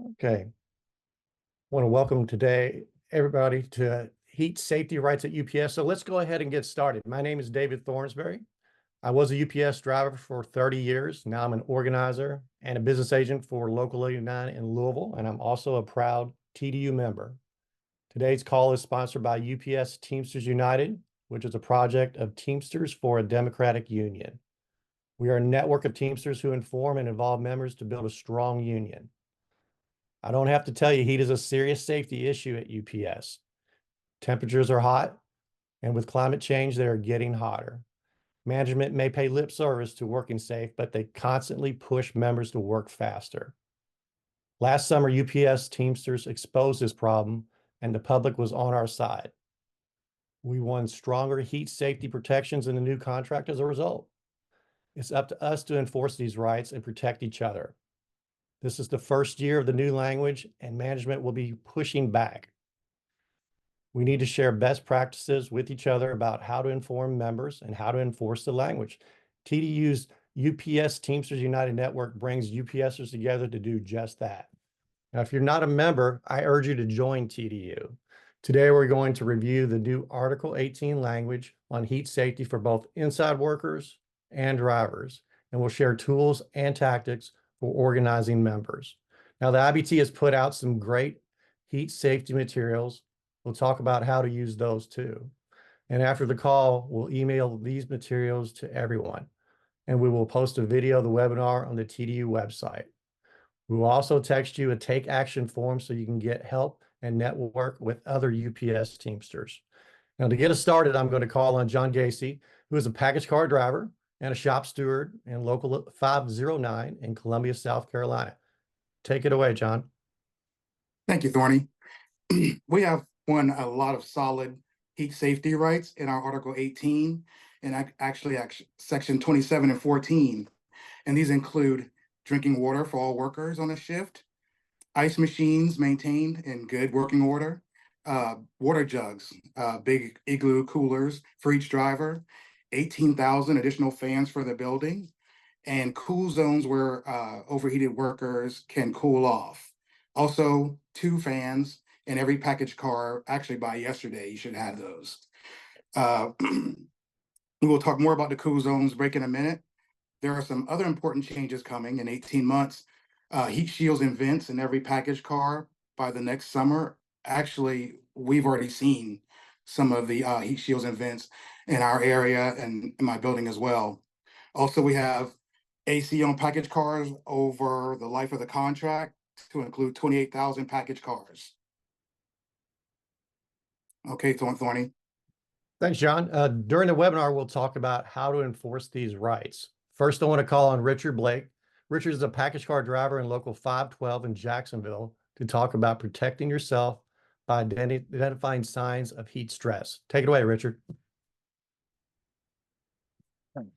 Okay, want to welcome today everybody to Heat Safety Rights at UPS. So let's go ahead and get started. My name is David Thornsberry. I was a UPS driver for 30 years. Now I'm an organizer and a business agent for Local 89 in Louisville, and I'm also a proud TDU member. Today's call is sponsored by UPS Teamsters United, which is a project of Teamsters for a Democratic Union. We are a network of Teamsters who inform and involve members to build a strong union. I don't have to tell you, heat is a serious safety issue at UPS. Temperatures are hot, and with climate change, they are getting hotter. Management may pay lip service to working safe, but they constantly push members to work faster. Last summer, UPS Teamsters exposed this problem, and the public was on our side. We won stronger heat safety protections in the new contract as a result. It's up to us to enforce these rights and protect each other. This is the first year of the new language, and management will be pushing back. We need to share best practices with each other about how to inform members and how to enforce the language. TDU's UPS Teamsters United Network brings UPSers together to do just that. Now, if you're not a member, I urge you to join TDU. Today, we're going to review the new Article 18 language on heat safety for both inside workers and drivers, and we'll share tools and tactics for organizing members. Now, the IBT has put out some great heat safety materials. We'll talk about how to use those too. And after the call, we'll email these materials to everyone, and we will post a video of the webinar on the TDU website. We will also text you a take action form so you can get help and network with other UPS Teamsters. Now, to get us started, I'm going to call on John Gacy, who is a package car driver and a shop steward in Local 509 in Columbia, South Carolina. Take it away, John. Thank you, Thorny. We have won a lot of solid heat safety rights in our Article 18 and actually Section 27 and 14. And these include drinking water for all workers on a shift, ice machines maintained in good working order, water jugs, big igloo coolers for each driver, 18,000 additional fans for the building, and cool zones where overheated workers can cool off. Also, 2 fans in every package car. Actually, by yesterday, you should have those. We will talk more about the cool zones break in a minute. There are some other important changes coming in 18 months. Heat shields and vents in every package car by the next summer. Actually, we've already seen some of the heat shields and vents in our area and in my building as well. Also, we have AC on package cars over the life of the contract to include 28,000 package cars. Okay, Thorny. Thanks, John. During the webinar, we'll talk about how to enforce these rights. First, I want to call on Richard Blake. Richard is a package car driver in Local 512 in Jacksonville to talk about protecting yourself by identifying signs of heat stress. Take it away, Richard.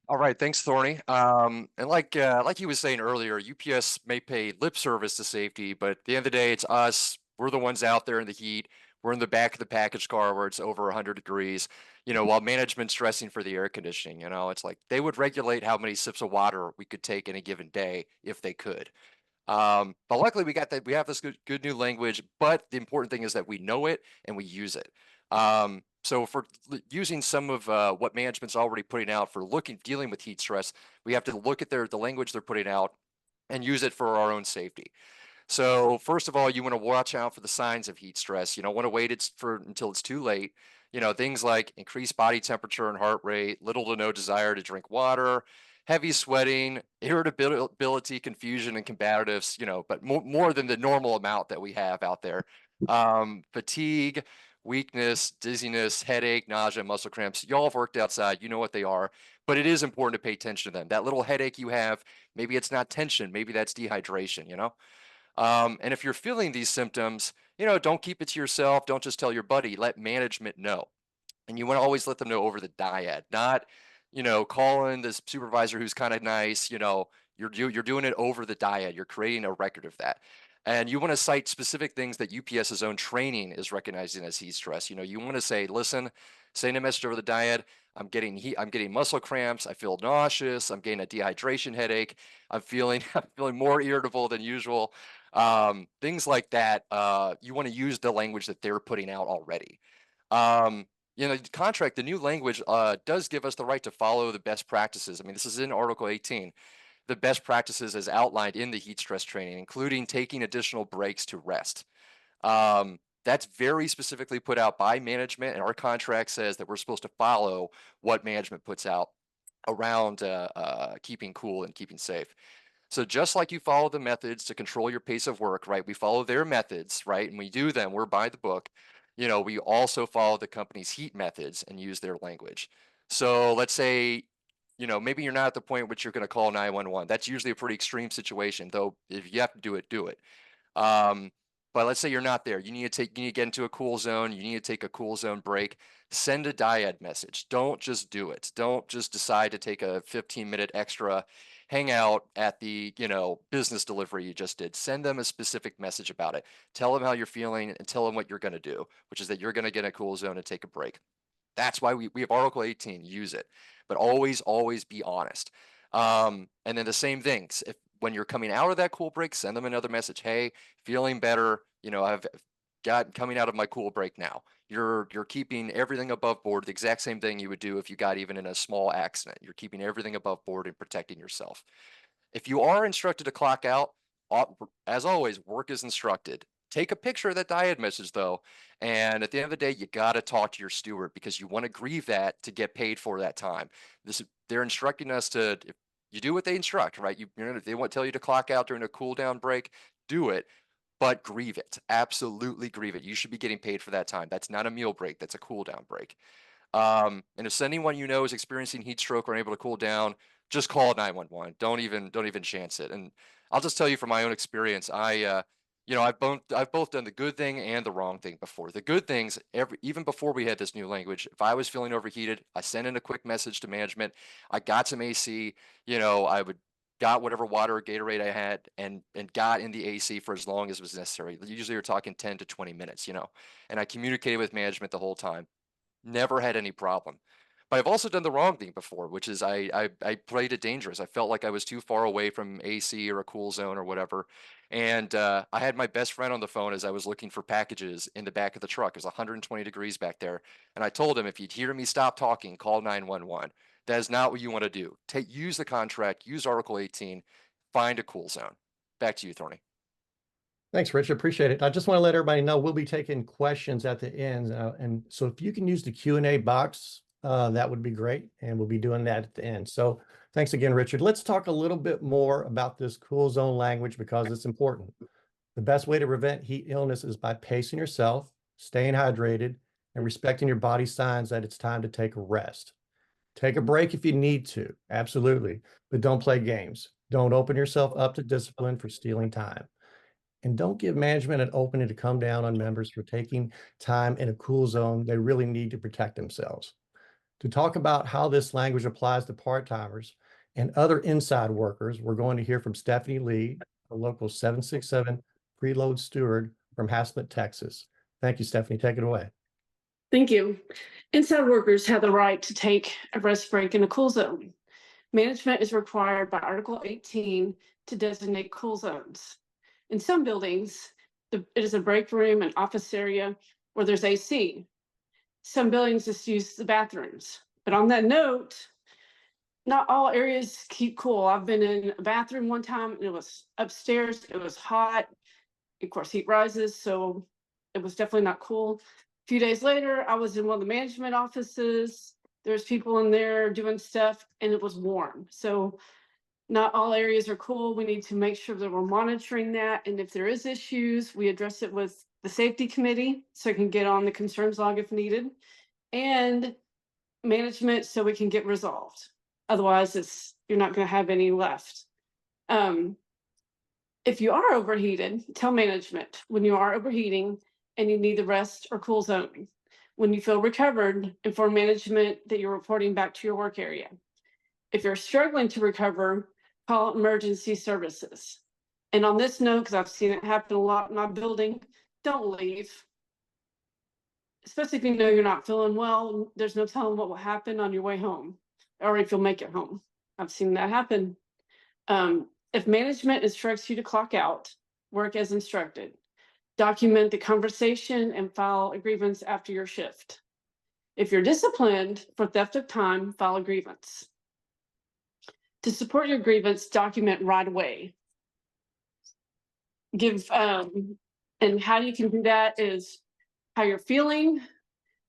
All right, thanks, Thorny. And like he was saying earlier, UPS may pay lip service to safety, but at the end of the day, it's us. We're the ones out there in the heat. We're in the back of the package car where it's over 100 degrees, while management's stressing for the air conditioning. It's like they would regulate how many sips of water we could take in a given day if they could. But luckily we have this good new language, but the important thing is that we know it and we use it. So for using some of what management's already putting out for dealing with heat stress, we have to look at the language they're putting out and use it for our own safety. So first of all, you want to watch out for the signs of heat stress. You don't want to wait until it's too late. Things like increased body temperature and heart rate, little to no desire to drink water, heavy sweating, irritability, confusion, and combatives, but more than the normal amount that we have out there. Fatigue, weakness, dizziness, headache, nausea, muscle cramps. Y'all have worked outside, you know what they are, but it is important to pay attention to them. That little headache you have, maybe it's not tension, maybe that's dehydration, And if you're feeling these symptoms, don't keep it to yourself. Don't just tell your buddy, let management know. And you want to always let them know over the dyad, not, calling this supervisor who's kind of nice, you're doing it over the dyad. You're creating a record of that. And you want to cite specific things that UPS's own training is recognizing as heat stress. You want to say, listen, send a message over the dyad. I'm getting heat, I'm getting muscle cramps, I feel nauseous, I'm getting a dehydration headache, I'm feeling I'm feeling more irritable than usual. Things like that. You want to use the language that they're putting out already. The contract, the new language does give us the right to follow the best practices. I mean, this is in Article 18. The best practices as outlined in the heat stress training, including taking additional breaks to rest. That's very specifically put out by management, and our contract says that we're supposed to follow what management puts out around keeping cool and keeping safe. So just like you follow the methods to control your pace of work, right? We follow their methods, right? And we do them, we're by the book. We also follow the company's heat methods and use their language. So let's say, maybe you're not at the point which you're going to call 911. That's usually a pretty extreme situation, though. If you have to do it, do it. But let's say you're not there. You need to get into a cool zone. You need to take a cool zone break. Send a dyad message. Don't just do it. Don't just decide to take a 15-minute extra hang out at the, business delivery you just did. Send them a specific message about it. Tell them how you're feeling and tell them what you're going to do, which is that you're going to get in a cool zone and take a break. That's why we have Article 18, use it, but always be honest. And then the same things, when you're coming out of that cool break, send them another message. Hey, feeling better. I've got coming out of my cool break now. You're keeping everything above board, the exact same thing you would do if you got even in a small accident. You're keeping everything above board and protecting yourself. If you are instructed to clock out, as always, work is instructed. Take a picture of that dyad message though, and at the end of the day, you got to talk to your steward because you want to grieve that to get paid for that time. They're instructing us to, if you do what they instruct, right? They won't tell you to clock out during a cool down break, do it, but grieve it. Absolutely grieve it. You should be getting paid for that time. That's not a meal break. That's a cool down break. And if anyone you know is experiencing heat stroke or unable to cool down, just call 911. Don't even chance it. And I'll just tell you from my own experience, I've both done the good thing and the wrong thing before. The good things, even before we had this new language, if I was feeling overheated, I sent in a quick message to management. I got some AC. I would got whatever water or Gatorade I had and got in the AC for as long as was necessary. Usually you're talking 10 to 20 minutes, and I communicated with management the whole time. Never had any problem. But I've also done the wrong thing before, which is I played it dangerous. I felt like I was too far away from AC or a cool zone or whatever. And I had my best friend on the phone as I was looking for packages in the back of the truck. It was 120 degrees back there. And I told him, if you'd hear me stop talking, call 911. That is not what you want to do. Use the contract, use Article 18, find a cool zone. Back to you, Thorny. Thanks, Rich. Appreciate it. I just want to let everybody know we'll be taking questions at the end. And so if you can use the Q&A box, that would be great. And we'll be doing that at the end. So thanks again, Richard. Let's talk a little bit more about this cool zone language because it's important. The best way to prevent heat illness is by pacing yourself, staying hydrated, and respecting your body's signs that it's time to take a rest. Take a break if you need to, absolutely, but don't play games. Don't open yourself up to discipline for stealing time. And don't give management an opening to come down on members for taking time in a cool zone. They really need to protect themselves. To talk about how this language applies to part-timers and other inside workers, we're going to hear from Stephanie Lee, a local 767 preload steward from Haslett, Texas. Thank you, Stephanie. Take it away. Thank you. Inside workers have the right to take a rest break in a cool zone. Management is required by Article 18 to designate cool zones. In some buildings, it is a break room and office area where there's AC. Some buildings just use the bathrooms. But on that note, not all areas keep cool. I've been in a bathroom one time and it was upstairs. It was hot. Of course, heat rises, so it was definitely not cool. A few days later, I was in one of the management offices. There's people in there doing stuff and it was warm. So not all areas are cool. We need to make sure that we're monitoring that. And if there is issues, we address it with the safety committee so it can get on the concerns log if needed, and management so we can get resolved. Otherwise, you're not going to have any left. If you are overheated, tell management when you are overheating and you need the rest or cool zone. When you feel recovered, inform management that you're reporting back to your work area. If you're struggling to recover, call emergency services. And on this note, because I've seen it happen a lot in my building, don't leave. especially if you know you're not feeling well, there's no telling what will happen on your way home or if you'll make it home. I've seen that happen. If management instructs you to clock out, work as instructed. Document the conversation and file a grievance after your shift. If you're disciplined for theft of time, file a grievance. To support your grievance, document right away. And how you can do that is how you're feeling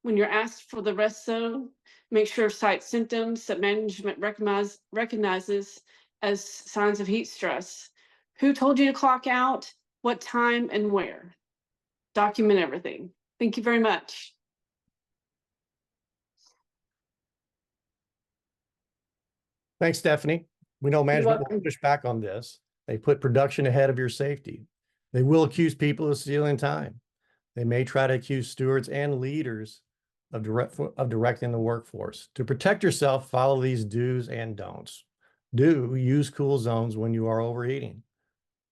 when you're asked for the rest zone. Make sure cite symptoms that management recognizes as signs of heat stress. Who told you to clock out, what time, and where? Document everything. Thank you very much. Thanks, Stephanie. We know management will welcome. push back on this. They put production ahead of your safety. They will accuse people of stealing time. They may try to accuse stewards and leaders of directing the workforce. To protect yourself, follow these do's and don'ts. Do use cool zones when you are overheating.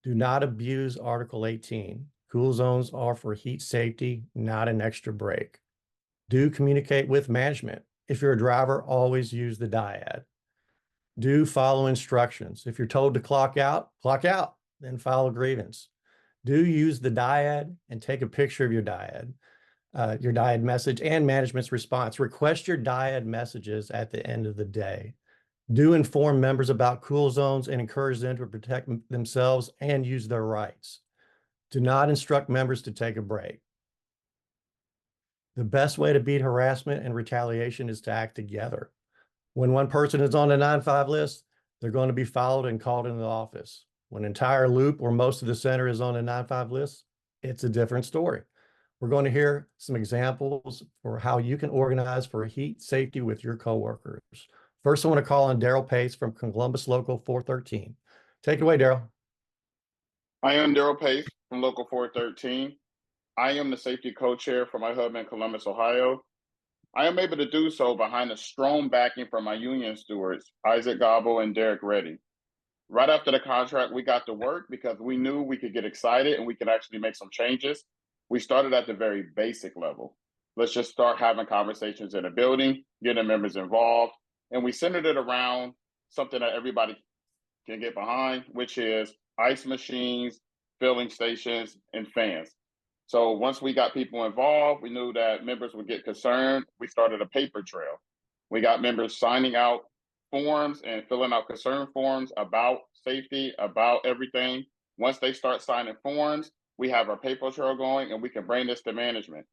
Do not abuse Article 18. Cool zones are for heat safety, not an extra break. Do communicate with management. If you're a driver, always use the dyad. Do follow instructions. If you're told to clock out, then file a grievance. Do use the dyad and take a picture of your dyad message and management's response. Request your dyad messages at the end of the day. Do inform members about cool zones and encourage them to protect themselves and use their rights. Do not instruct members to take a break. The best way to beat harassment and retaliation is to act together. When one person is on the 9-5 list, they're going to be followed and called into the office. When an entire loop or most of the center is on the 9-5 list, it's a different story. We're going to hear some examples for how you can organize for heat safety with your coworkers. First, I want to call on Daryl Pace from Columbus Local 413. Take it away, Daryl. I am Daryl Pace from Local 413. I am the safety co-chair for my hub in Columbus, Ohio. I am able to do so behind a strong backing from my union stewards, Isaac Gobble and Derek Reddy. Right after the contract, we got to work because we knew we could get excited and we could actually make some changes. We started at the very basic level. Let's just start having conversations in a building, getting members involved, and we centered it around something that everybody can get behind, which is ice machines, filling stations, and fans. So once we got people involved, we knew that members would get concerned. We started a paper trail. We got members signing out forms and filling out concern forms about safety, about everything. Once they start signing forms, we have our paper trail going and we can bring this to management.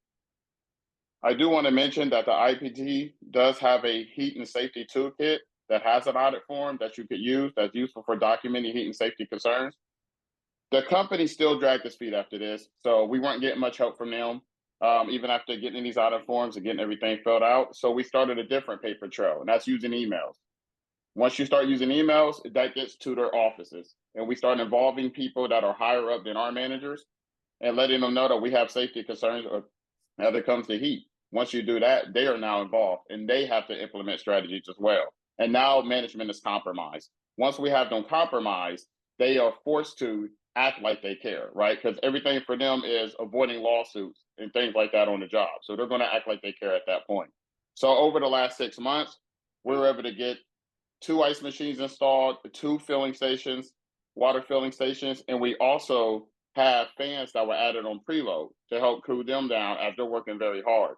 I do want to mention that the IPT does have a heat and safety toolkit that has an audit form that you could use that's useful for documenting heat and safety concerns. The company still dragged its feet after this, so we weren't getting much help from them, even after getting these audit forms and getting everything filled out. So we started a different paper trail, and that's using emails. Once you start using emails, that gets to their offices, and we start involving people that are higher up than our managers and letting them know that we have safety concerns as it comes to heat. Once you do that, they are now involved, and they have to implement strategies as well. And now management is compromised. Once we have them compromised, they are forced to act like they care, right? Because everything for them is avoiding lawsuits and things like that on the job. So they're going to act like they care at that point. So over the last 6 months, we were able to get 2 ice machines installed, 2 filling stations, water filling stations, and we also have fans that were added on preload to help cool them down as they're working very hard.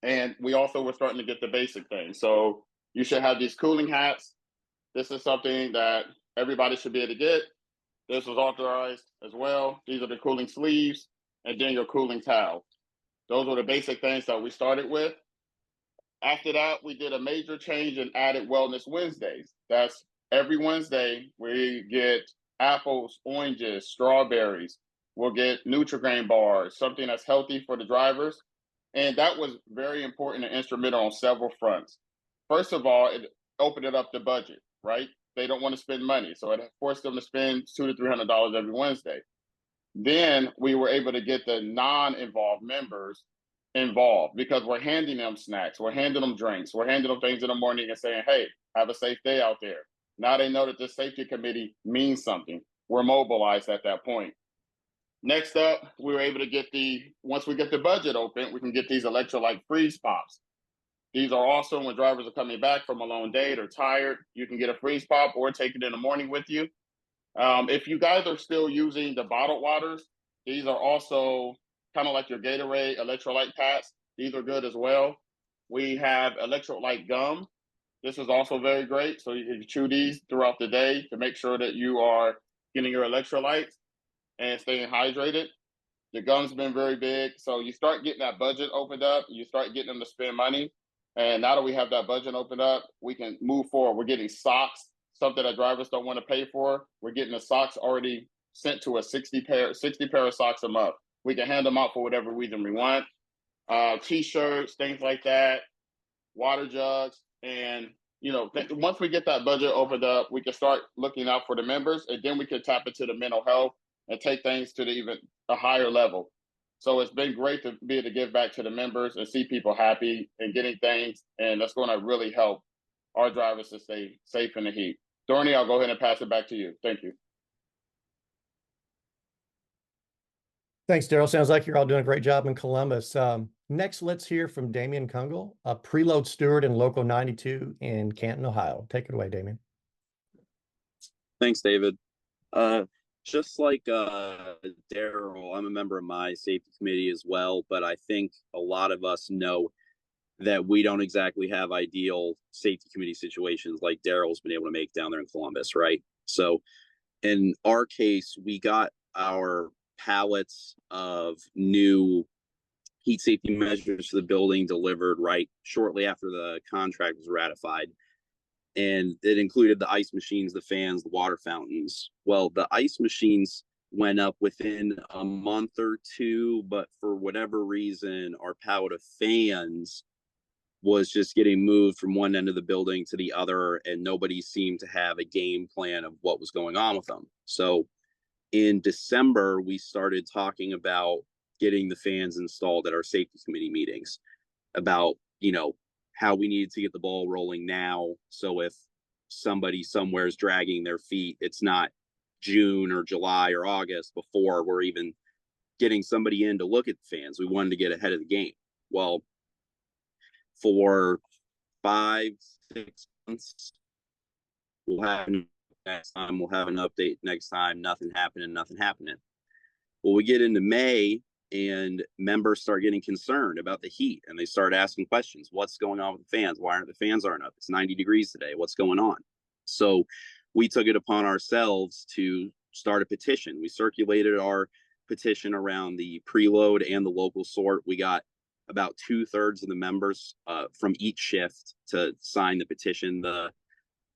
And we also were starting to get the basic things. So you should have these cooling hats. This is something that everybody should be able to get. This was authorized as well. These are the cooling sleeves, and then your cooling towels. Those were the basic things that we started with. After that, we did a major change and added Wellness Wednesdays. That's every Wednesday we get apples, oranges, strawberries. We'll get Nutri-Grain bars, something that's healthy for the drivers. And that was very important and instrumental on several fronts. First of all, it opened it up the budget, right? They don't want to spend money, so it forced them to spend $200 to $300 every Wednesday. Then we were able to get the non-involved members involved because we're handing them snacks, we're handing them drinks, we're handing them things in the morning and saying, hey, have a safe day out there. Now they know that this safety committee means something. We're mobilized at that point. Next up, we were able to get once we get the budget open, we can get these electrolyte freeze pops. These are also when drivers are coming back from a long day or tired, you can get a freeze pop or take it in the morning with you. If you guys are still using the bottled waters, these are also kind of like your Gatorade electrolyte packs. These are good as well. We have electrolyte gum. This is also very great. So you can chew these throughout the day to make sure that you are getting your electrolytes and staying hydrated. The gum's been very big. So you start getting that budget opened up, you start getting them to spend money. And now that we have that budget opened up, we can move forward. We're getting socks, something that drivers don't want to pay for. We're getting the socks already sent to a 60 pair of socks a month. We can hand them out for whatever reason we want. T-shirts, things like that, water jugs. And, once we get that budget opened up, we can start looking out for the members, and then we can tap into the mental health and take things to even a higher level. So it's been great to be able to give back to the members and see people happy and getting things. And that's going to really help our drivers to stay safe in the heat. Thorny, I'll go ahead and pass it back to you. Thank you. Thanks, Daryl. Sounds like you're all doing a great job in Columbus. Next, let's hear from Damian Kungle, a preload steward in Local 92 in Canton, Ohio. Take it away, Damian. Thanks, David. Just like Daryl, I'm a member of my safety committee as well, but I think a lot of us know that we don't exactly have ideal safety committee situations like Daryl's been able to make down there in Columbus, right? So in our case, we got our pallets of new heat safety measures for the building delivered right shortly after the contract was ratified. And it included the ice machines, the fans, the water fountains. Well, the ice machines went up within a month or two, but for whatever reason, our pallet of fans was just getting moved from one end of the building to the other, and nobody seemed to have a game plan of what was going on with them. So in December, we started talking about getting the fans installed at our safety committee meetings about, how we needed to get the ball rolling now. So if somebody somewhere is dragging their feet, it's not June or July or August before we're even getting somebody in to look at the fans. We wanted to get ahead of the game. Well, for 5-6 months, we'll have next time, we'll have an update next time, nothing happening. Well, we get into May and members start getting concerned about the heat, and they start asking questions. What's going on with the fans? Why aren't the fans up? It's 90 degrees today. What's going on? So we took it upon ourselves to start a petition. We circulated our petition around the preload and the local sort. We got about 2/3 of the members from each shift to sign the petition. The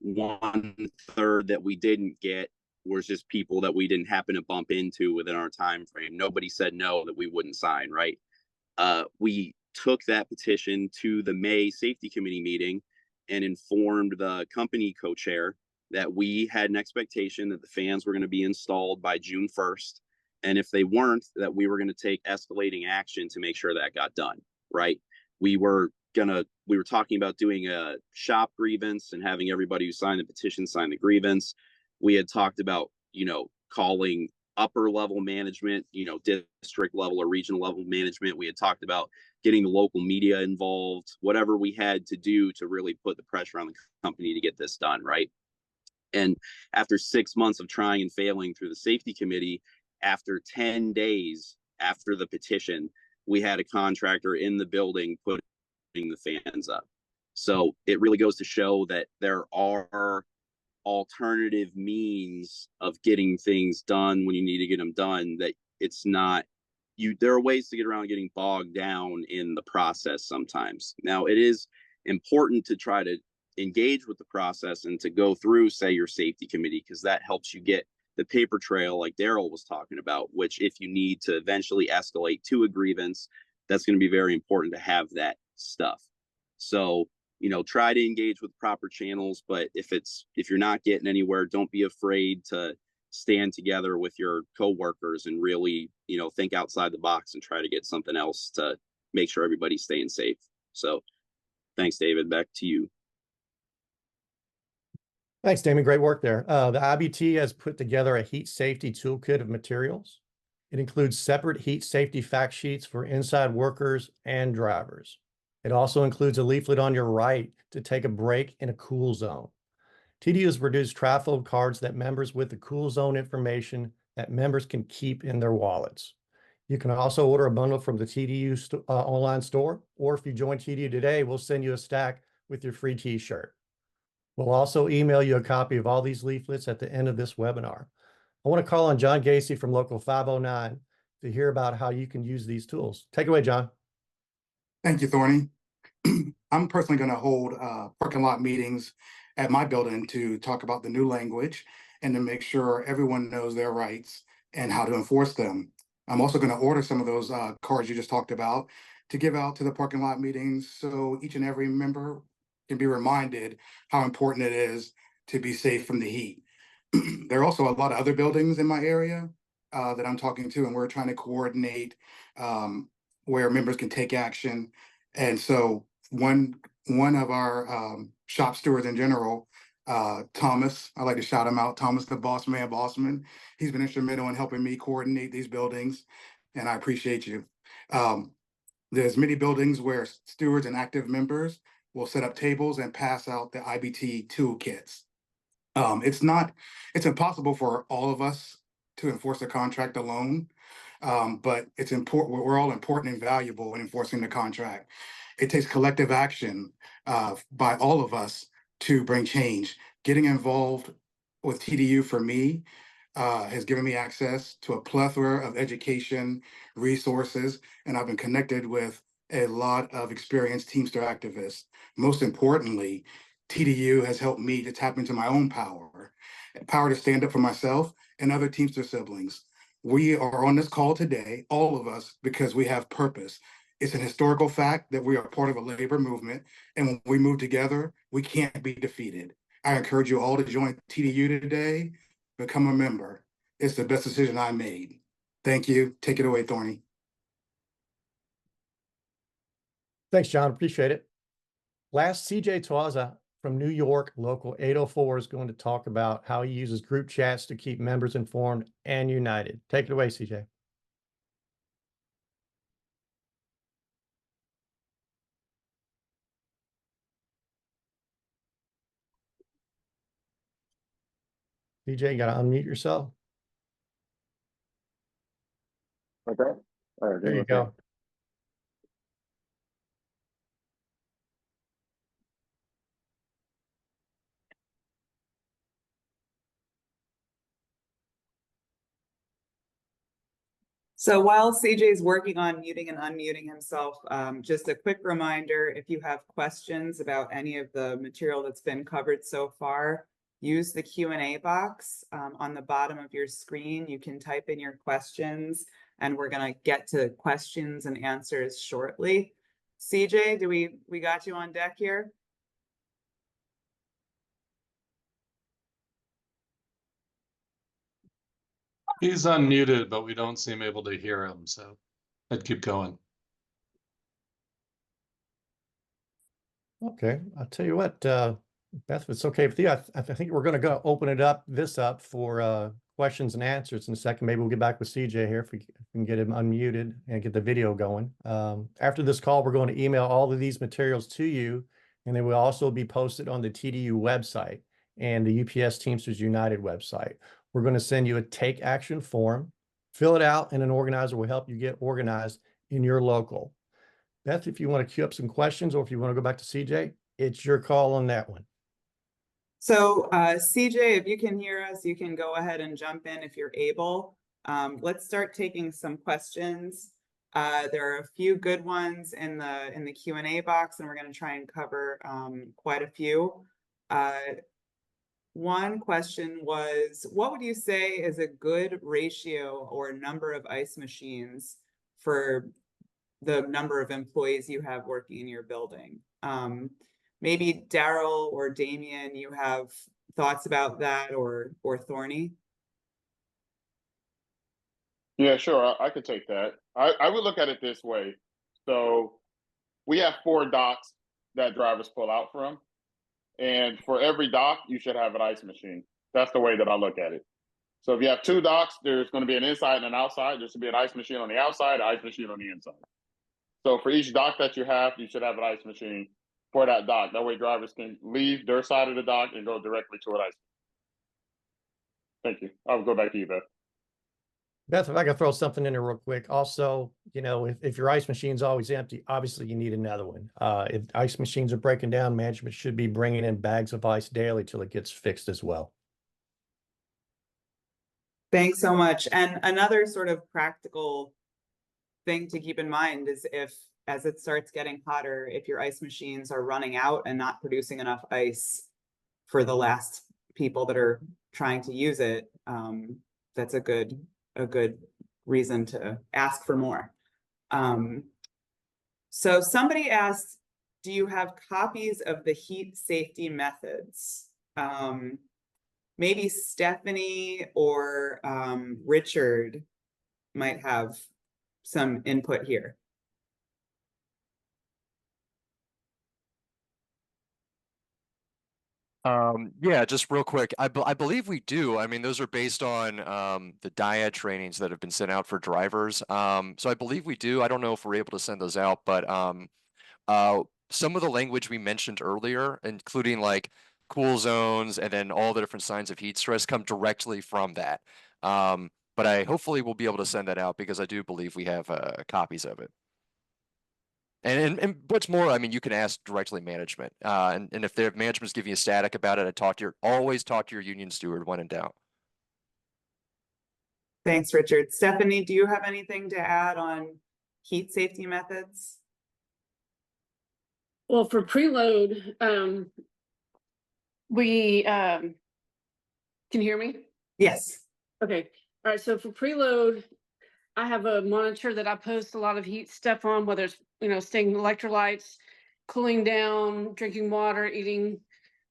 1/3 that we didn't get was just people that we didn't happen to bump into within our time frame. Nobody said no that we wouldn't sign, right? We took that petition to the May safety committee meeting and informed the company co-chair that we had an expectation that the fans were going to be installed by June 1st. And if they weren't, that we were going to take escalating action to make sure that got done, right? We were talking about doing a shop grievance and having everybody who signed the petition sign the grievance. We had talked about, calling upper level management, district level or regional level management. We had talked about getting the local media involved, whatever we had to do to really put the pressure on the company to get this done, right? And after 6 months of trying and failing through the safety committee, after 10 days after the petition, we had a contractor in the building putting the fans up. So it really goes to show that there are alternative means of getting things done when you need to get them done, that it's not there are ways to get around getting bogged down in the process sometimes. Now, it is important to try to engage with the process and to go through, say, your safety committee, because that helps you get the paper trail like Daryl was talking about, which if you need to eventually escalate to a grievance, that's going to be very important to have that stuff. So try to engage with proper channels, but if you're not getting anywhere, don't be afraid to stand together with your coworkers and really, think outside the box and try to get something else to make sure everybody's staying safe. So thanks, David. Back to you. Thanks, Damon. Great work there. The IBT has put together a heat safety toolkit of materials. It includes separate heat safety fact sheets for inside workers and drivers. It also includes a leaflet on your right to take a break in a cool zone. TDU has produced trifold cards that members with the cool zone information that members can keep in their wallets. You can also order a bundle from the TDU online store, or if you join TDU today, we'll send you a stack with your free t-shirt. We'll also email you a copy of all these leaflets at the end of this webinar. I want to call on John Gacy from Local 509 to hear about how you can use these tools. Take it away, John. Thank you, Thorny. I'm personally going to hold parking lot meetings at my building to talk about the new language and to make sure everyone knows their rights and how to enforce them. I'm also going to order some of those cards you just talked about to give out to the parking lot meetings so each and every member can be reminded how important it is to be safe from the heat. There are also a lot of other buildings in my area that I'm talking to, and we're trying to coordinate where members can take action. And so one of our shop stewards in general, Thomas, I like to shout him out, Thomas, the bossman. He's been instrumental in helping me coordinate these buildings, and I appreciate you. There's many buildings where stewards and active members will set up tables and pass out the IBT toolkits. It's impossible for all of us to enforce a contract alone, but it's important. We're all important and valuable in enforcing the contract. It takes collective action by all of us to bring change. Getting involved with TDU for me has given me access to a plethora of education resources, and I've been connected with a lot of experienced Teamster activists. Most importantly, TDU has helped me to tap into my own power to stand up for myself and other Teamster siblings. We are on this call today, all of us, because we have purpose. It's an historical fact that we are part of a labor movement, and when we move together, we can't be defeated. I encourage you all to join TDU today, become a member. It's the best decision I made. Thank you. Take it away, Thorny. Thanks, John. Appreciate it. Last, CJ Twaza from New York, Local 804, is going to talk about how he uses group chats to keep members informed and united. Take it away, CJ. CJ, you got to unmute yourself. Okay. All right. There you go. So while CJ is working on muting and unmuting himself, just a quick reminder, if you have questions about any of the material that's been covered so far, use the Q&A box on the bottom of your screen. You can type in your questions, and we're going to get to questions and answers shortly. CJ, we got you on deck here? He's unmuted, but we don't seem able to hear him, so I'd keep going. Okay, I'll tell you what, Beth, if it's okay with you, I think we're going to go open it up for questions and answers in a second. Maybe we'll get back with CJ here if we can get him unmuted and get the video going. After this call, we're going to email all of these materials to you, and they will also be posted on the TDU website and the UPS Teamsters United website. We're going to send you a take action form, fill it out, and an organizer will help you get organized in your local. Beth, if you want to queue up some questions or if you want to go back to CJ, it's your call on that one. So CJ, if you can hear us, you can go ahead and jump in if you're able. Let's start taking some questions. There are a few good ones in the Q&A box, and we're going to try and cover quite a few. One question was, what would you say is a good ratio or number of ice machines for the number of employees you have working in your building? Maybe Daryl or Damien, you have thoughts about that, or Thorny? Yeah, sure. I could take that. I would look at it this way. So we have 4 docks that drivers pull out from. And for every dock, you should have an ice machine. That's the way that I look at it. So if you have two docks, there's going to be an inside and an outside. There should be an ice machine on the outside, an ice machine on the inside. So for each dock that you should have an ice machine for that dock. That way drivers can leave their side of the dock and go directly to an ice. Thank you. I'll go back to you, Beth. Beth, if I could throw something in there real quick. Also, you know, if your ice machine's always empty, obviously you need another one. If ice machines are breaking down, management should be bringing in bags of ice daily till it gets fixed as well. Thanks so much. And another sort of practical thing to keep in mind is as it starts getting hotter, if your ice machines are running out and not producing enough ice for the last people that are trying to use it, that's a good reason to ask for more. So somebody asked, do you have copies of the heat safety methods? Maybe Stephanie or Richard might have some input here. Yeah, just real quick. I believe we do. I mean, those are based on the DIAD trainings that have been sent out for drivers. So I believe we do. I don't know if we're able to send those out, but some of the language we mentioned earlier, including like cool zones and then all the different signs of heat stress, come directly from that. But I hopefully will be able to send that out because I do believe we have copies of it. And what's more, I mean, you can ask directly management. And if their management's giving you static about it, always talk to your union steward when in doubt. Thanks, Richard. Stephanie, do you have anything to add on heat safety methods? Well, for preload, we can you hear me? Yes. Okay. All right. So for preload, I have a monitor that I post a lot of heat stuff on, whether it's, you know, staying electrolytes, cooling down, drinking water, eating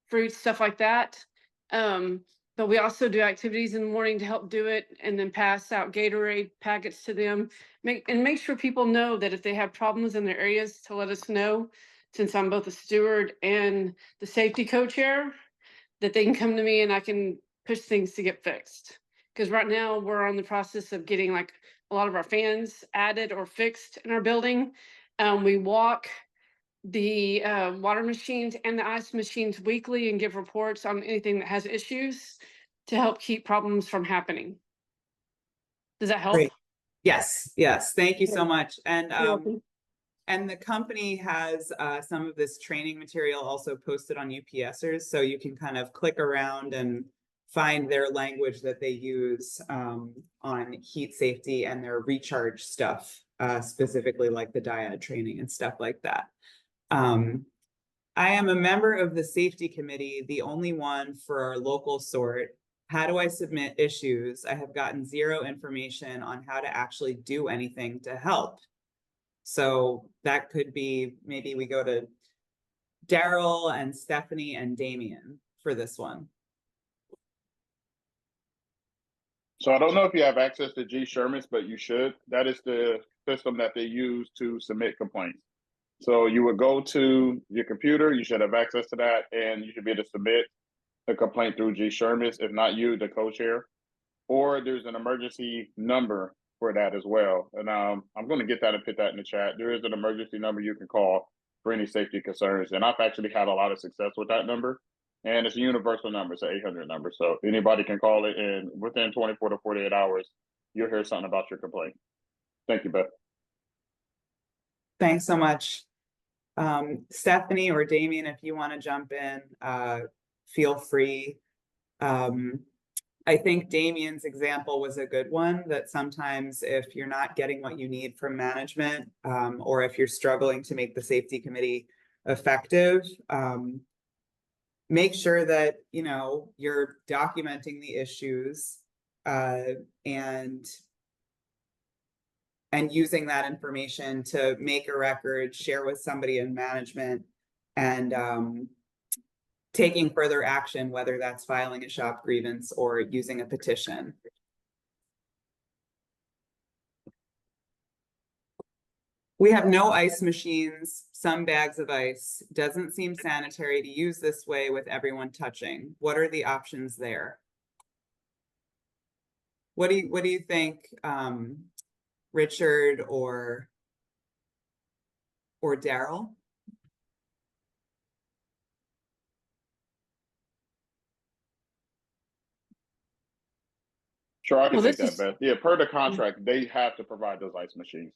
fruits, stuff like that. But we also do activities in the morning to help do it, and then pass out Gatorade packets to them. Make sure people know that if they have problems in their areas, to let us know, since I'm both a steward and the safety co-chair, that they can come to me and I can push things to get fixed. Because right now we're on the process of getting like a lot of our fans added or fixed in our building. We walk the water machines and the ice machines weekly and give reports on anything that has issues to help keep problems from happening. Does that help? Great. Yes. Yes. Thank you so Yeah. much. And You're welcome. and the company has some of this training material also posted on UPSers, so you can kind of click around and find their language that they use on heat safety and their recharge stuff, specifically like the DIAD training and stuff like that. I am a member of the safety committee, the only one for our local sort. How do I submit issues? I have gotten zero information on how to actually do anything to help. So that could be, maybe we go to Daryl and Stephanie and Damien for this one. So I don't know if you have access to G Sherman's, but you should. That is the system that they use to submit complaints. So you would go to your computer, you should have access to that, and you should be able to submit a complaint through G Sherman's, if not you, the co-chair. Or there's an emergency number for that as well. And I'm going to get that and put that in the chat. There is an emergency number you can call for any safety concerns. And I've actually had a lot of success with that number. And it's a universal number. It's an 800 number. So anybody can call it, and within 24 to 48 hours, you'll hear something about your complaint. Thank you, Beth. Thanks so much. Stephanie or Damien, if you want to jump in, feel free. I think Damien's example was a good one, that sometimes if you're not getting what you need from management, or if you're struggling to make the safety committee effective, make sure that, you know, you're documenting the issues and using that information to make a record, share with somebody in management, and taking further action, whether that's filing a shop grievance or using a petition. We have no ice machines, some bags of ice. Doesn't seem sanitary to use this way with everyone touching. What are the options there? What do you think, Richard or Daryl? Sure, I can Well, take this that, is- Beth. Yeah, per the contract, they have to provide those ice machines.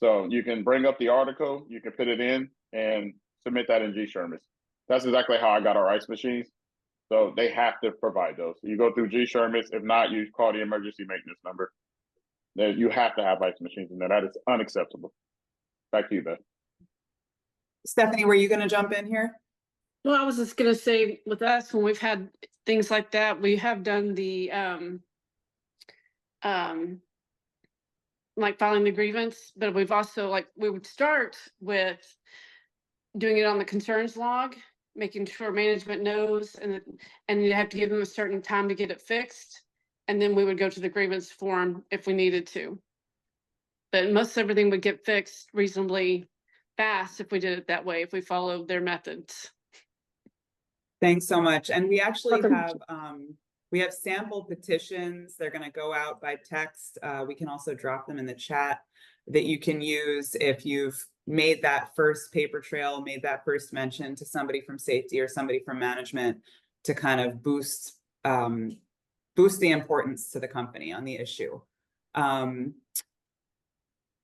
So you can bring up the article, you can put it in and submit that in G-Shermis. That's exactly how I got our ice machines. So they have to provide those. You go through G-Shermis. If not, you call the emergency maintenance number. You have to have ice machines in there. That is unacceptable. Back to you, Beth. Stephanie, were you going to jump in here? Well, I was just gonna say with us, when we've had things like that, we have done the like filing the grievance, but we've also we would start with doing it on the concerns log, making sure management knows, and you have to give them a certain time to get it fixed. And then we would go to the grievance form if we needed to. But most everything would get fixed reasonably fast if we did it that way, if we followed their methods. Thanks so much. And we actually Welcome. we have sample petitions. They're going to go out by text. We can also drop them in the chat that you can use if you've made that first paper trail, made that first mention to somebody from safety or somebody from management to kind of boost the importance to the company on the issue.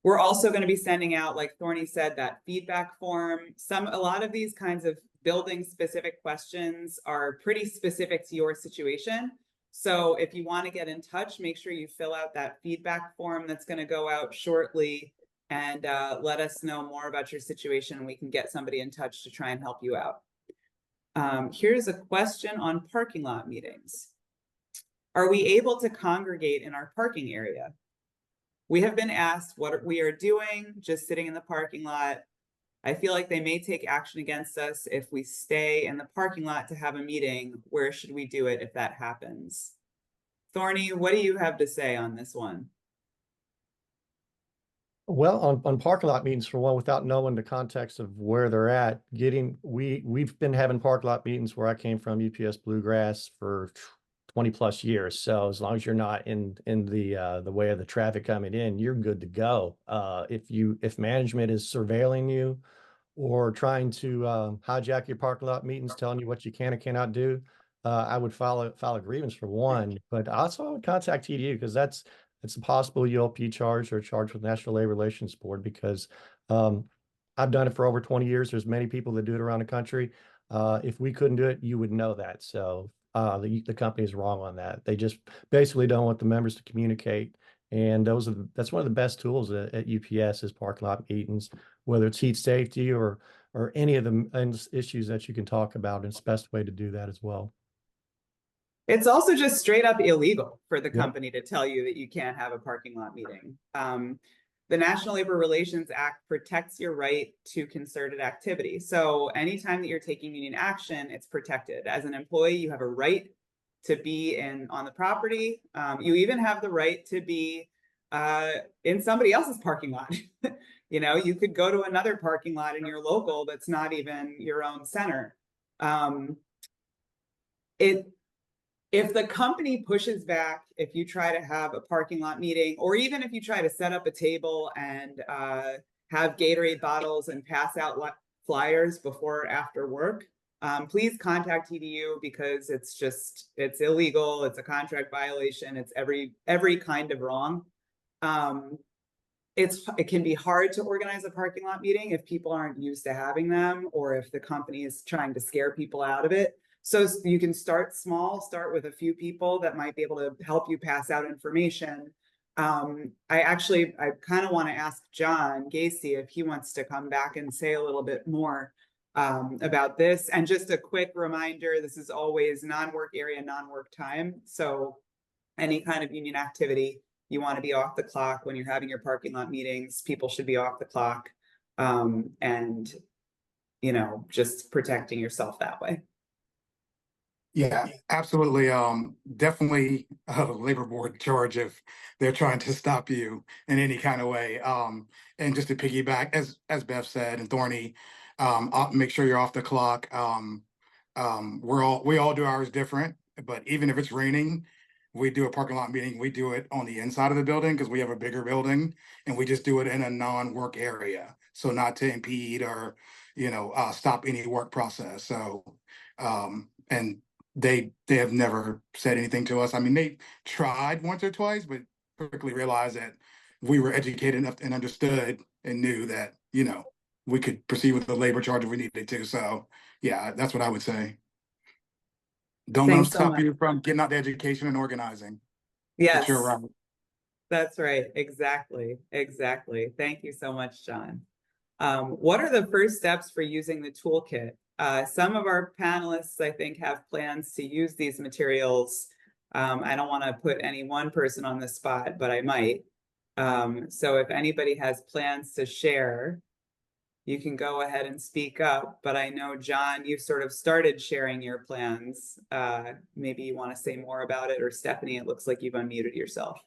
We're also going to be sending out, like Thorny said, that feedback form. A lot of these kinds of building specific questions are pretty specific to your situation. So if you want to get in touch, make sure you fill out that feedback form that's going to go out shortly, and let us know more about your situation, and we can get somebody in touch to try and help you out. Here's a question on parking lot meetings. Are we able to congregate in our parking area? We have been asked what we are doing, just sitting in the parking lot. I feel like they may take action against us if we stay in the parking lot to have a meeting. Where should we do it if that happens? Thorny, what do you have to say on this one? Well, on parking lot meetings, for one, without knowing the context of where they're at, we've been having parking lot meetings where I came from, UPS Bluegrass, for 20 plus years. So as long as you're not in the way of the traffic coming in, you're good to go. If management is surveilling you or trying to hijack your parking lot meetings, telling you what you can and cannot do, I would file a grievance for one. But also I would contact TDU, because it's a possible ULP charge or charge with National Labor Relations Board, because I've done it for over 20 years. There's many people that do it around the country. If we couldn't do it, you would know that. So the company is wrong on that. They just basically don't want the members to communicate. And that's one of the best tools at UPS is parking lot meetings, whether it's heat safety or any of the issues that you can talk about. And it's the best way to do that as well. It's also just straight up illegal for the company to tell you that you can't have a parking lot meeting. The National Labor Relations Act protects your right to concerted activity. So anytime that you're taking union action, it's protected. As an employee, you have a right to be on the property. You even have the right to be in somebody else's parking lot. You could go to another parking lot in your local that's not even your own center. If the company pushes back, if you try to have a parking lot meeting, or even if you try to set up a table and have Gatorade bottles and pass out flyers before or after work, please contact TDU, because it's illegal. It's a contract violation. It's every kind of wrong. It can be hard to organize a parking lot meeting if people aren't used to having them, or if the company is trying to scare people out of it. So you can start small, start with a few people that might be able to help you pass out information. I kind of want to ask John Gacy if he wants to come back and say a little bit more about this. And just a quick reminder, this is always non-work area, non-work time. So any kind of union activity, you want to be off the clock when you're having your parking lot meetings. People should be off the clock, and just protecting yourself that way. Yeah, absolutely. Definitely a labor board charge if they're trying to stop you in any kind of way. And just to piggyback, as Beth said, and Thorny, make sure you're off the clock. We all do ours different, but even if it's raining, we do a parking lot meeting, we do it on the inside of the building because we have a bigger building, and we just do it in a non-work area. So not to impede or, stop any work process. So, and they have never said anything to us. I mean, they tried once or twice, but quickly realized that we were educated enough and understood and knew that, we could proceed with the labor charge if we needed to. So yeah, that's what I would say. Don't let them Thanks so stop much. you from getting out the education and organizing. But Yes, you're right. that's right. Exactly. Exactly. Thank you so much, John. What are the first steps for using the toolkit? Some of our panelists, I think, have plans to use these materials. I don't want to put any one person on the spot, but I might. So if anybody has plans to share, you can go ahead and speak up. But I know, John, you've sort of started sharing your plans. Maybe you want to say more about it, or Stephanie, it looks like you've unmuted yourself.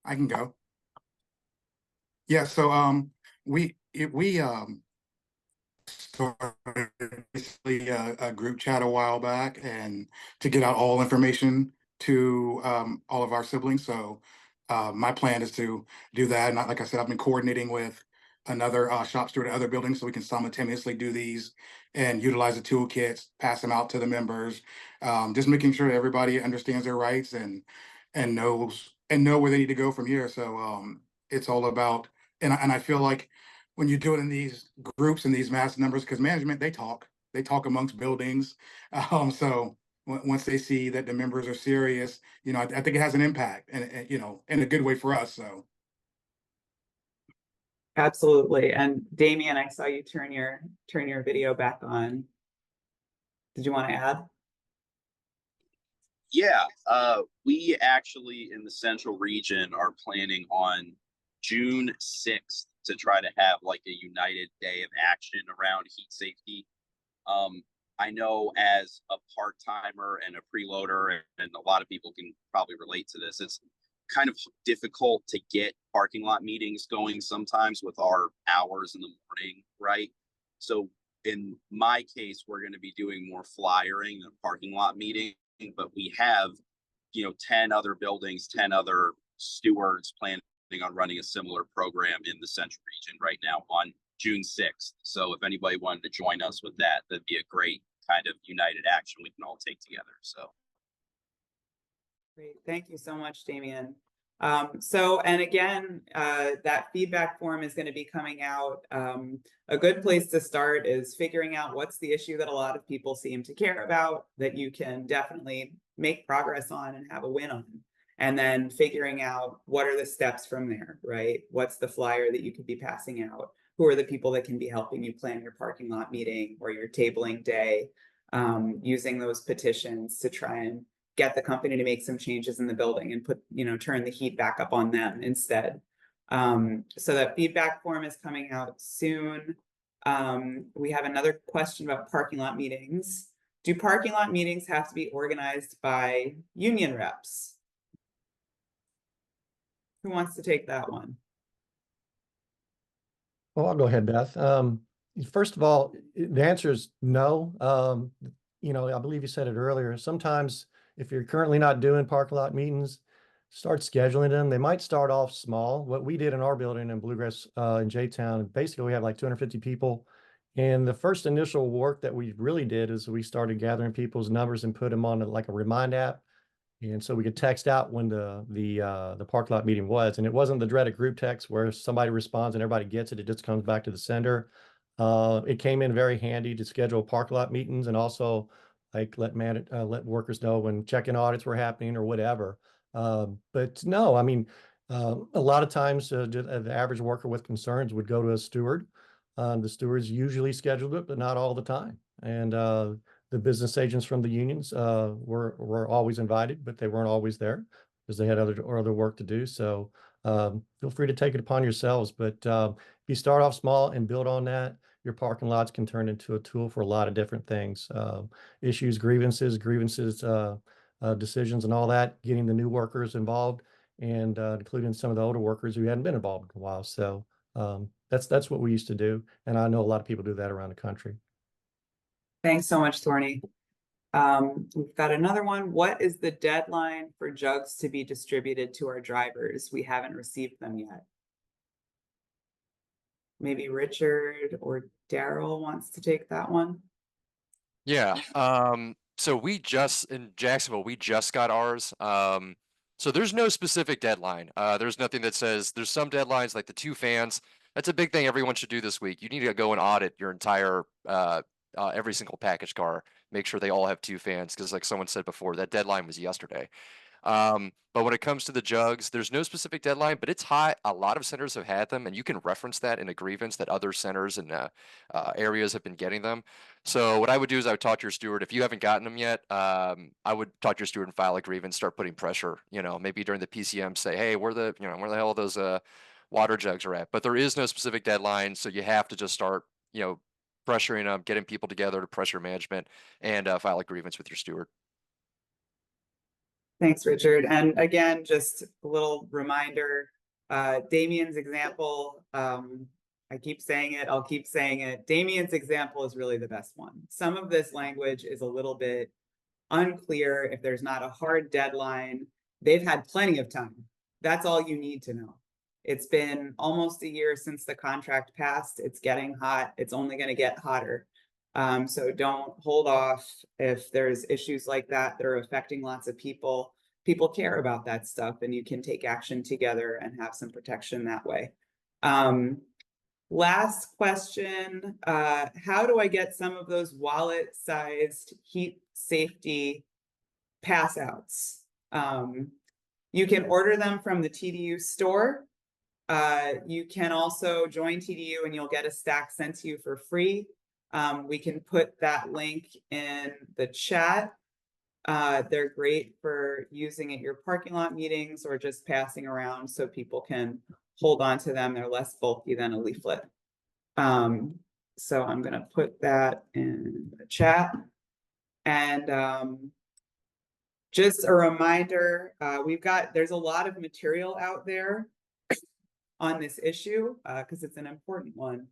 I can go. Yeah, so we started basically a group chat a while back, and to get out all information to all of our siblings. So my plan is to do that. And like I said, I've been coordinating with another shop steward at other buildings so we can simultaneously do these and utilize the toolkits, pass them out to the members, just making sure everybody understands their rights and know where they need to go from here. So it's all about, and I feel like when you do it in these groups and these mass numbers, because management, they talk amongst buildings. So once they see that the members are serious, I think it has an impact, and in a good way for us. So Absolutely. And Damien, I saw you turn your video back on. Did you want to add? Yeah, we actually in the central region are planning on June 6th to try to have like a united day of action around heat safety. I know as a part-timer and a preloader, and a lot of people can probably relate to this, it's kind of difficult to get parking lot meetings going sometimes with our hours in the morning, right? So in my case, we're going to be doing more flyering than parking lot meeting, but we have, 10 other buildings, 10 other stewards planning on running a similar program in the central region right now on June 6th. So if anybody wanted to join us with that, that'd be a great kind of united action we can all take together. So Great. Thank you so much, Damien. And again, that feedback form is going to be coming out. A good place to start is figuring out what's the issue that a lot of people seem to care about that you can definitely make progress on and have a win on. And then figuring out what are the steps from there, right? What's the flyer that you could be passing out? Who are the people that can be helping you plan your parking lot meeting or your tabling day? Using those petitions to try and get the company to make some changes in the building and turn the heat back up on them instead. So that feedback form is coming out soon. We have another question about parking lot meetings. Do parking lot meetings have to be organized by union reps? Who wants to take that one? Well, I'll go ahead, Beth. First of all, the answer is no. I believe you said it earlier. Sometimes if you're currently not doing parking lot meetings, start scheduling them. They might start off small. What we did in our building in Bluegrass in J-Town, basically we have like 250 people. And the first initial work that we really did is we started gathering people's numbers and put them on like a Remind app. And so we could text out when the parking lot meeting was, and it wasn't the dreaded group text where somebody responds and everybody gets it. It just comes back to the sender. It came in very handy to schedule parking lot meetings and also like let workers know when check-in audits were happening or whatever. But no, I mean, a lot of times the average worker with concerns would go to a steward. The stewards usually scheduled it, but not all the time. And the business agents from the unions were always invited, but they weren't always there because they had other work to do. So feel free to take it upon yourselves. But if you start off small and build on that, your parking lots can turn into a tool for a lot of different things, issues, grievances, decisions and all that, getting the new workers involved and including some of the older workers who hadn't been involved in a while. So that's what we used to do. And I know a lot of people do that around the country. Thanks so much, Thorny. We've got another one. What is the deadline for jugs to be distributed to our drivers? We haven't received them yet. Maybe Richard or Daryl wants to take that one. Yeah. So we just in Jacksonville, we just got ours. So there's no specific deadline. There's nothing that says there's some deadlines like the 2 fans. That's a big thing everyone should do this week. You need to go and audit your entire every single package car. Make sure they all have 2 fans because, like someone said before, that deadline was yesterday. But when it comes to the jugs, there's no specific deadline, but it's hot. A lot of centers have had them, and you can reference that in a grievance that other centers and areas have been getting them. So what I would do is I would talk to your steward. If you haven't gotten them yet, I would talk to your steward and file a grievance, start putting pressure, maybe during the PCM, say, hey, where the hell those water jugs are at. But there is no specific deadline, so you have to just start, pressuring them, getting people together to pressure management and file a grievance with your steward. Thanks, Richard. And again, just a little reminder, Damien's example, I keep saying it, I'll keep saying it. Damien's example is really the best one. Some of this language is a little bit unclear. If there's not a hard deadline, they've had plenty of time. That's all you need to know. It's been almost a year since the contract passed. It's getting hot. It's only going to get hotter. So don't hold off if there's issues like that that are affecting lots of people. People care about that stuff, and you can take action together and have some protection that way. Last question, how do I get some of those wallet-sized heat safety pass outs? You can order them from the TDU store. You can also join TDU and you'll get a stack sent to you for free. We can put that link in the chat. They're great for using at your parking lot meetings or just passing around so people can hold on to them. They're less bulky than a leaflet. So I'm going to put that in the chat. And just a reminder, there's a lot of material out there on this issue because it's an important one.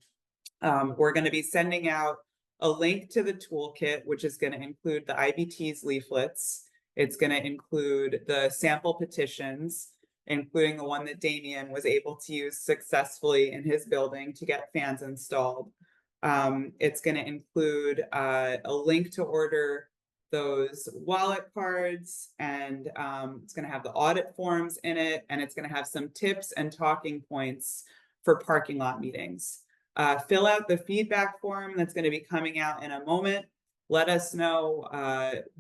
We're going to be sending out a link to the toolkit, which is going to include the IBT's leaflets. It's going to include the sample petitions, including the one that Damien was able to use successfully in his building to get fans installed. It's going to include a link to order those wallet cards, and it's going to have the audit forms in it, and it's going to have some tips and talking points for parking lot meetings. Fill out the feedback form that's going to be coming out in a moment. Let us know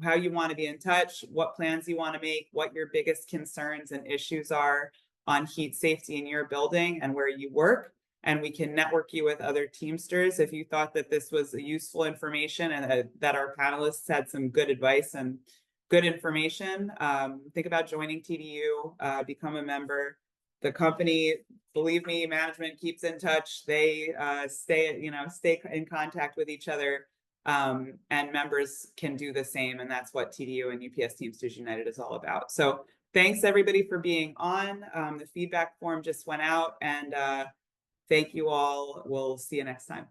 how you want to be in touch, what plans you want to make, what your biggest concerns and issues are on heat safety in your building and where you work. And we can network you with other Teamsters. If you thought that this was useful information and that our panelists had some good advice and good information, think about joining TDU, become a member. The company, believe me, management keeps in touch. They stay in contact with each other, and members can do the same. And that's what TDU and UPS Teamsters United is all about. So thanks everybody for being on. The feedback form just went out, and thank you all. We'll see you next time.